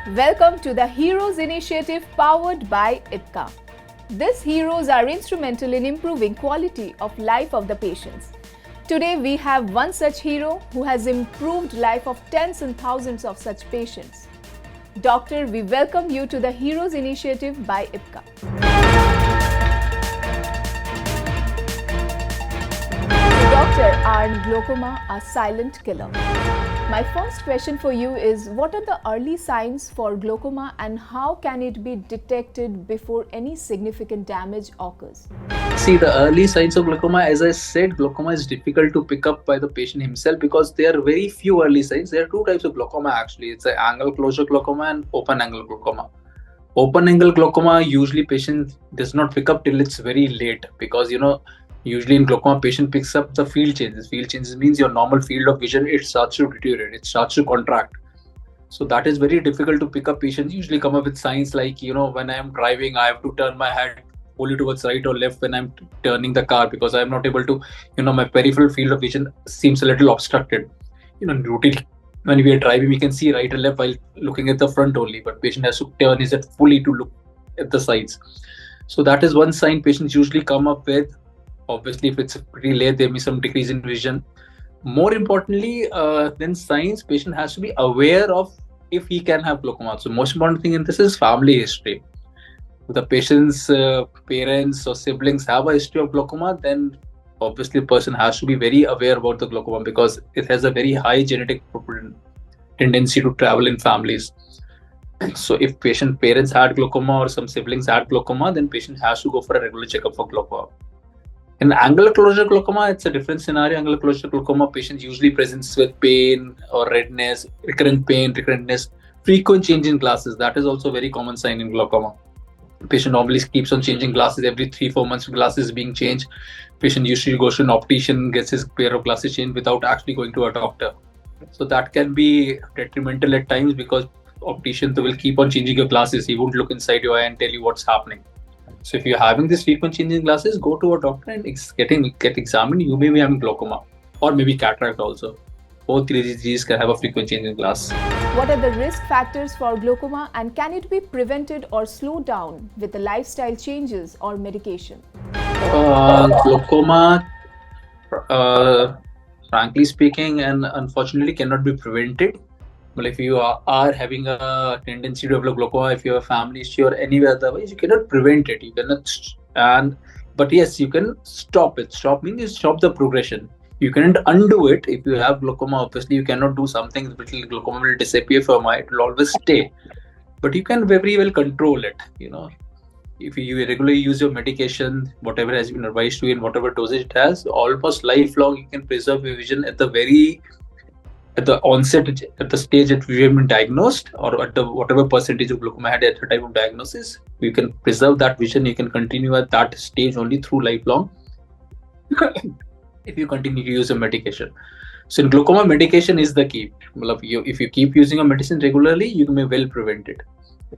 Welcome to the Heroes Initiative powered by IPCA. These heroes are instrumental in improving quality of life of the patients. Today we have one such hero who has improved life of tens and thousands of such patients. Doctor, we welcome you to the Heroes Initiative by IPCA. Doctor, are glaucoma a silent killer? My first question for you is, what are the early signs for glaucoma and how can it be detected before any significant damage occurs? See, the early signs of glaucoma, as I said, glaucoma is difficult to pick up by the patient himself because there are very few early signs. There are two types of glaucoma actually. It's an angle closure glaucoma and open angle glaucoma. Open angle glaucoma, usually patient does not pick up till it's very late because, usually in glaucoma, patient picks up the field changes. Field changes means your normal field of vision, it starts to deteriorate, it starts to contract. So that is very difficult to pick up. Patients usually come up with signs like, when I am driving, I have to turn my head fully towards right or left when I'm turning the car because I'm not able to, my peripheral field of vision seems a little obstructed. Routinely when we are driving, we can see right and left while looking at the front only, but patient has to turn his head fully to look at the sides. So that is one sign patients usually come up with. Obviously, if it's pretty late, there may be some decrease in vision. More importantly, than signs, patient has to be aware of if he can have glaucoma. So most important thing in this is family history. If the patient's parents or siblings have a history of glaucoma, then obviously the person has to be very aware about the glaucoma because it has a very high genetic tendency to travel in families. So if patient parents had glaucoma or some siblings had glaucoma, then patient has to go for a regular checkup for glaucoma. In angular closure glaucoma, it's a different scenario. Angular closure glaucoma, patients usually presents with pain or redness, recurrentness, frequent change in glasses. That is also a very common sign in glaucoma. Patient normally keeps on changing glasses every 3-4 months. Glasses being changed. Patient usually goes to an optician, gets his pair of glasses changed without actually going to a doctor. So that can be detrimental at times because optician will keep on changing your glasses. He won't look inside your eye and tell you what's happening. So if you're having this frequent changing glasses, go to a doctor and get examined. You may be having glaucoma or maybe cataract also. Both three diseases can have a frequent changing glass. What are the risk factors for glaucoma and can it be prevented or slowed down with the lifestyle changes or medication? Glaucoma, frankly speaking, and unfortunately cannot be prevented. But if you are having a tendency to develop glaucoma, if you have a family issue or any otherwise, you cannot prevent it. You cannot, but yes, you can stop it. Stop means you stop the progression. You cannot undo it. If you have glaucoma, obviously you cannot do something. Glaucoma will disappear from eye. It will always stay. But you can very well control it. If you regularly use your medication, whatever has been advised to you and whatever dosage it has, almost lifelong, you can preserve your vision at the onset, at the stage that we have been diagnosed, or at the whatever percentage of glaucoma had at the time of diagnosis, you can preserve that vision. You can continue at that stage only through lifelong if you continue to use a medication. So in glaucoma, medication is the key. If you keep using a medicine regularly, you may well prevent it.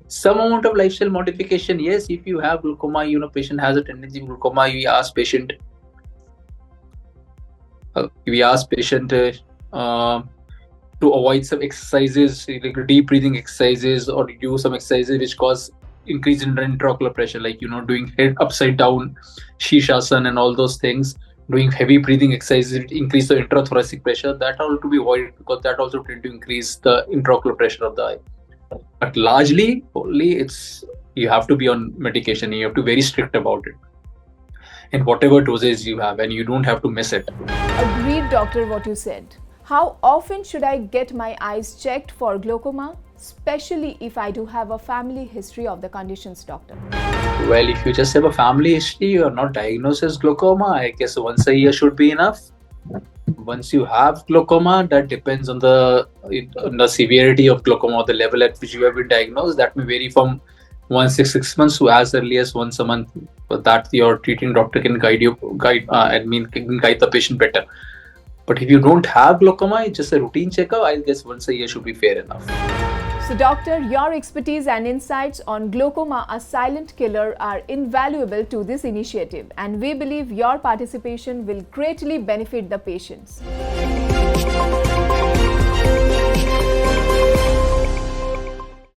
Some amount of lifestyle modification, yes. If you have glaucoma, patient has a tendency to glaucoma, we ask patient to avoid some exercises, like deep breathing exercises, or do some exercises which cause increase in intraocular pressure, like doing head upside down, Shirshasana and all those things. Doing heavy breathing exercises increase the intrathoracic pressure. That all to be avoided because that also tend to increase the intraocular pressure of the eye. But largely, only you have to be on medication. You have to be very strict about it. And whatever doses you have, and you don't have to miss it. Agreed, doctor, what you said. How often should I get my eyes checked for glaucoma, especially if I do have a family history of the conditions, doctor? Well, if you just have a family history, you are not diagnosed as glaucoma, I guess once a year should be enough. Once you have glaucoma, that depends on the severity of glaucoma, or the level at which you have been diagnosed. That may vary from 6 months to as early as once a month. But that your treating doctor can guide the patient better. But if you don't have glaucoma, it's just a routine checkup. I guess once a year should be fair enough. So doctor, your expertise and insights on glaucoma, a silent killer, are invaluable to this initiative, and we believe your participation will greatly benefit the patients.